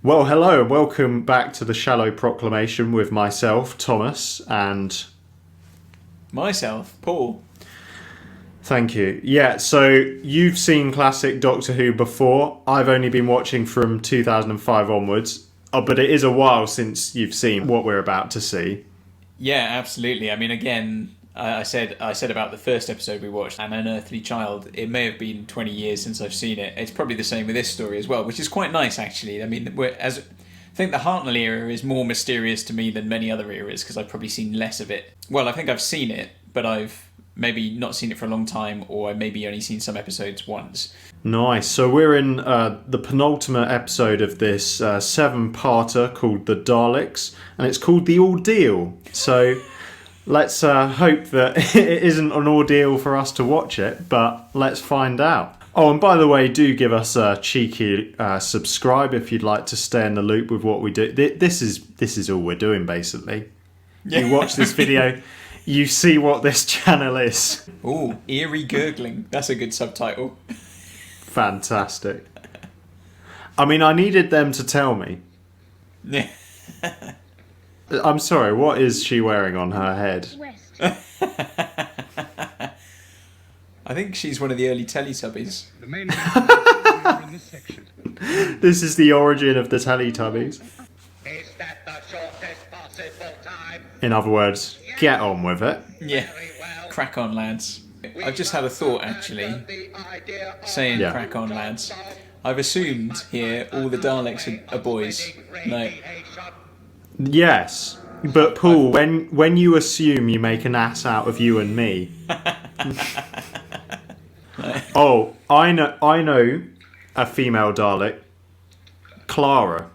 Well, hello and welcome back to the Shallow Proclamation with myself, Thomas, and... myself, Paul. Thank you. Yeah, so you've seen classic Doctor Who before. I've only been watching from 2005 onwards, but it is a while since you've seen what we're about to see. Yeah, absolutely. I mean, again, I said about the first episode we watched, An Unearthly Child. It may have been 20 years since I've seen it. It's probably the same with this story as well, which is quite nice, actually. I mean, I think the Hartnell era is more mysterious to me than many other eras because I've probably seen less of it. Well, I think I've seen it, but I've maybe not seen it for a long time, or I've maybe only seen some episodes once. Nice. So we're in the penultimate episode of this seven-parter called The Daleks, and it's called The Ordeal. So let's hope that it isn't an ordeal for us to watch it, but let's find out. Oh, and by the way, do give us a cheeky subscribe if you'd like to stay in the loop with what we do. This is all we're doing, basically. Yeah. You watch this video, you see what this channel is. Ooh, eerie gurgling. That's a good subtitle. Fantastic. I mean, I needed them to tell me. Yeah. I'm sorry, what is she wearing on her head? I think she's one of the early Teletubbies. The main in this section. This is the origin of the Teletubbies. Is that the shortest possible time? In other words, get on with it. Yeah. Crack on, lads. I've just had a thought, actually, saying crack on, lads. I've assumed here all the Daleks are boys. No. Yes, but Paul, when you assume, you make an ass out of you and me. Oh, I know a female Dalek, Clara.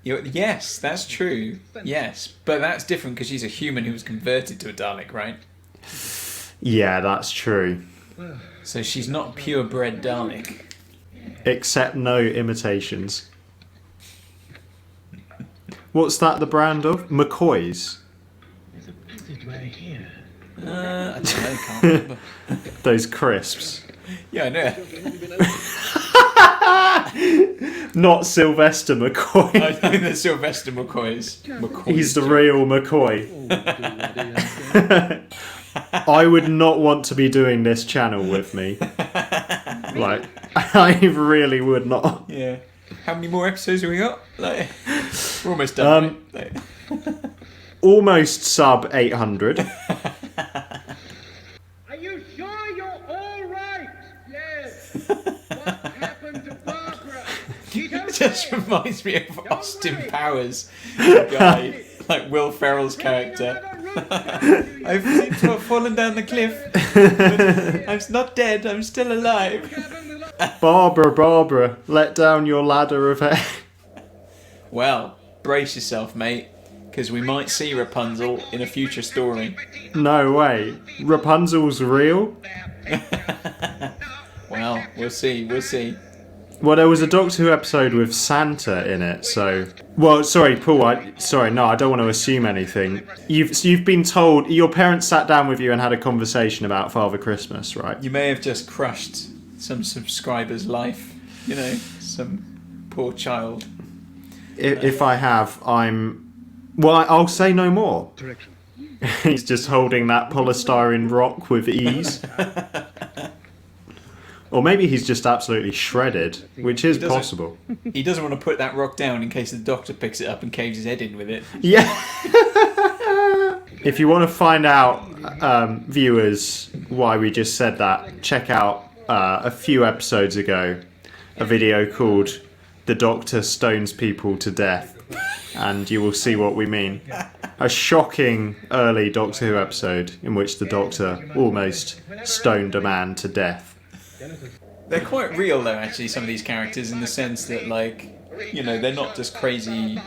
Yes, that's true. Yes, but that's different because she's a human who was converted to a Dalek, right? Yeah, that's true. So she's not purebred Dalek. Except no imitations. What's that the brand of? McCoy's? There's a passage right here. I don't know, I can't remember. Those crisps. Yeah, I know. Not Sylvester McCoy. I think they're Sylvester McCoy's. He's the real McCoy. I would not want to be doing this channel with me. Like, I really would not. Yeah. How many more episodes have we got? Like, we're almost done. Right? Almost sub 800. Are you sure you're all right? Yes. What happened to Barbara? It just reminds me of Austin Powers, the guy, like Will Ferrell's character. I seem to have fallen down the cliff. But I'm not dead, I'm still alive. Barbara, let down your ladder of hair. Well, brace yourself, mate, because we might see Rapunzel in a future story. No way. Rapunzel's real? Well, we'll see. Well, there was a Doctor Who episode with Santa in it, so... Well, sorry, Paul, I don't want to assume anything. You've been told... Your parents sat down with you and had a conversation about Father Christmas, right? You may have just crushed some subscriber's life. You know, some poor child. If I have, I'm... Well, I'll say no more. Direction. He's just holding that polystyrene rock with ease. Or maybe he's just absolutely shredded, which is possible. He doesn't want to put that rock down in case the Doctor picks it up and caves his head in with it. Yeah. If you want to find out, viewers, why we just said that, check out a few episodes ago a video called "The Doctor Stones People to Death," and you will see what we mean. A shocking early Doctor Who episode in which the Doctor almost stoned a man to death. They're quite real, though, actually, some of these characters, in the sense that, like, you know, they're not just crazy,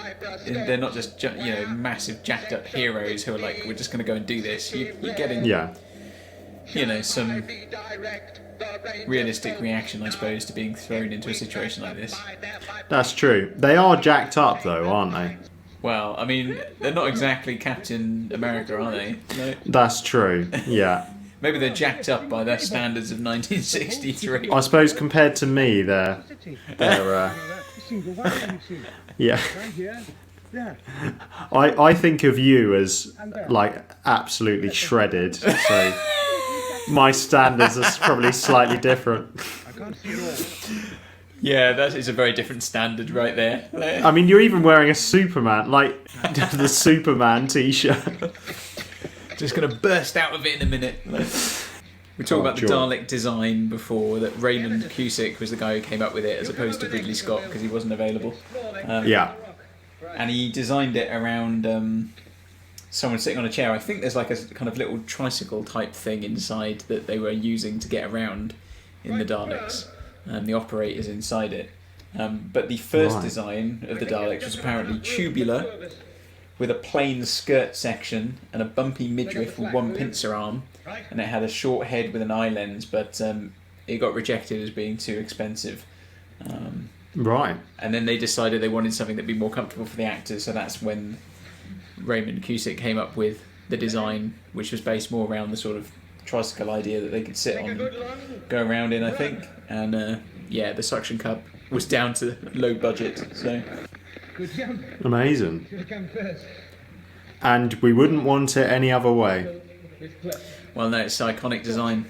they're not just, you know, massive jacked up heroes who are like, we're just going to go and do this. You're getting, you know, some realistic reaction, I suppose, to being thrown into a situation like this. That's true. They are jacked up, though, aren't they? Well, I mean, they're not exactly Captain America, are they? No. That's true, yeah. Maybe they're jacked up by their standards of 1963. I suppose compared to me, they're single one you see. Yeah. Right here. There. I think of you as like absolutely shredded, so my standards are probably slightly different. I can't see it all. Yeah, that is a very different standard right there. I mean, you're even wearing a Superman, like the Superman t-shirt. Just going to burst out of it in a minute. We talked about the Dalek design before, that Raymond Cusick was the guy who came up with it as opposed to Ridley Scott because he wasn't available. Yeah. And he designed it around someone sitting on a chair. I think there's like a kind of little tricycle type thing inside that they were using to get around in the Daleks. And the operator's inside it. But the first design of the Daleks was apparently tubular, with a plain skirt section and a bumpy midriff with one pincer arm, and it had a short head with an eye lens, but it got rejected as being too expensive. Right. And then they decided they wanted something that'd be more comfortable for the actors, so that's when Raymond Cusick came up with the design, which was based more around the sort of tricycle idea that they could sit on and go around in, I think. And the suction cup was down to low budget, so... Good jump. Amazing. Should have come first. And we wouldn't want it any other way. Well, no, it's iconic design.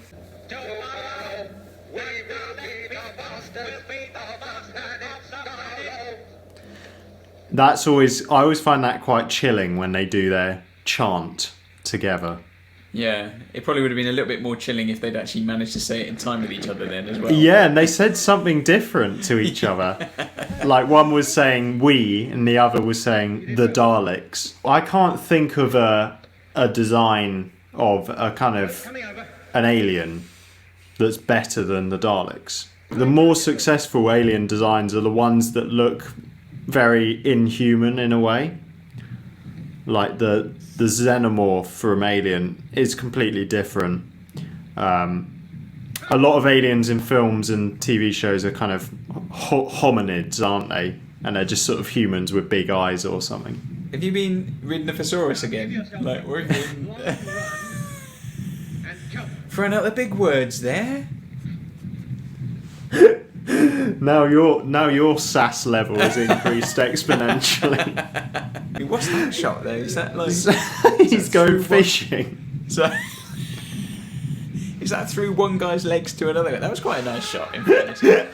That's always... I always find that quite chilling when they do their chant together. Yeah, it probably would have been a little bit more chilling if they'd actually managed to say it in time with each other then as well. Yeah, and they said something different to each other. Like one was saying we and the other was saying the Daleks. I can't think of a design of a kind of an alien that's better than the Daleks. The more successful alien designs are the ones that look very inhuman in a way. Like the xenomorph from Alien is completely different. A lot of aliens in films and TV shows are kind of hominids, aren't they? And they're just sort of humans with big eyes or something. Have you been reading the Thesaurus again? Like, we're throwing out the big words there. Now your sass level has increased exponentially. What's that shot though? Is that like he's going fishing? So is that through one guy's legs to another? That was quite a nice shot. In fairness, like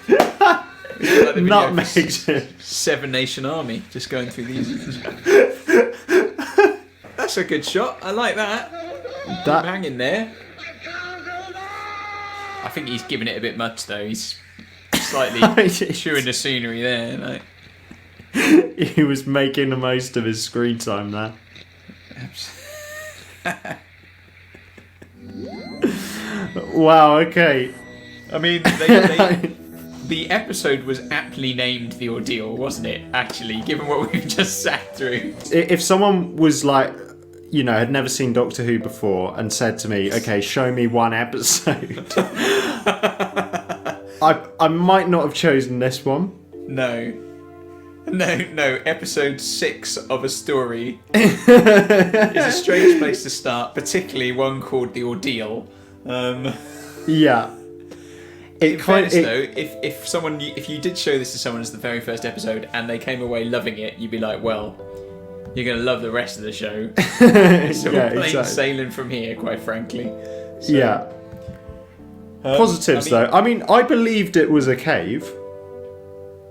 Nutmegged. Seven Nation Army just going through these. That's a good shot. I like that. Keep hanging there. I think he's giving it a bit much though. He's slightly chewing the scenery there. Like. He was making the most of his screen time there. Wow, okay. I mean, the episode was aptly named The Ordeal, wasn't it? Actually, given what we've just sat through. If someone was like, you know, had never seen Doctor Who before and said to me, okay, show me one episode, I might not have chosen this one. No, episode 6 of a story is a strange place to start, particularly one called The Ordeal. Yeah. In fairness, though, if you did show this to someone as the very first episode and they came away loving it, you'd be like, well, you're going to love the rest of the show. So we're plain sailing from here, quite frankly. So, yeah. Positives, though. I mean, I believed it was a cave.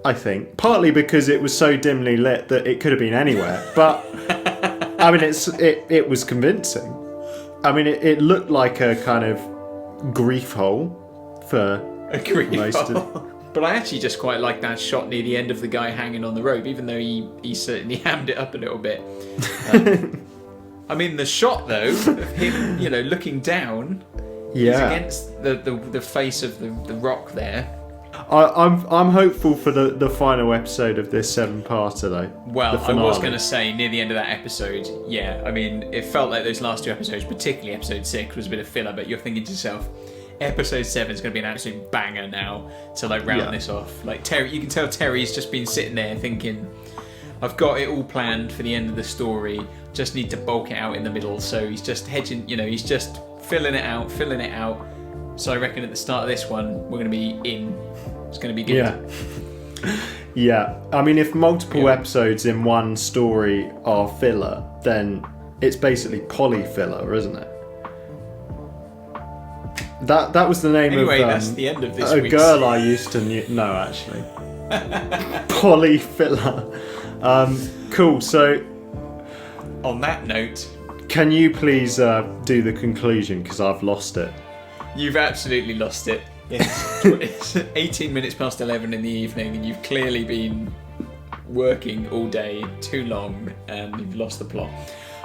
I think partly because it was so dimly lit that it could have been anywhere, but I mean, it was convincing. I mean, it looked like a kind of grief hole for most of. But I actually just quite like that shot near the end of the guy hanging on the rope, even though he certainly hammed it up a little bit. I mean, the shot though of him, you know, looking down, is against the face of the rock there. I'm hopeful for the final episode of this 7-parter though. Well, I was going to say near the end of that episode, yeah. I mean, it felt like those last 2 episodes, particularly episode 6, was a bit of filler. But you're thinking to yourself, episode 7 is going to be an absolute banger now to like round this off. Like Terry, you can tell Terry's just been sitting there thinking, I've got it all planned for the end of the story. Just need to bulk it out in the middle. So he's just hedging. You know, he's just filling it out. So I reckon at the start of this one, we're going to be in. It's going to be good. Yeah, I mean, if multiple episodes in one story are filler, then it's basically polyfiller, isn't it? That was the name Anyway, of that's the end of this a week's... girl I used to know. No, actually, polyfiller. Cool. So, On that note, can you please do the conclusion, because I've lost it. you've absolutely lost it. It's 18 minutes past 11 in the evening, and you've clearly been working all day too long, and you've lost the plot.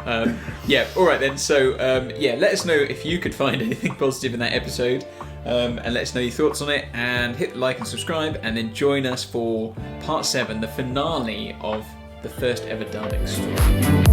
Alright then, so let us know if you could find anything positive in that episode, and let us know your thoughts on it, and hit like and subscribe, and then join us for part 7, the finale of the first ever Daleks story.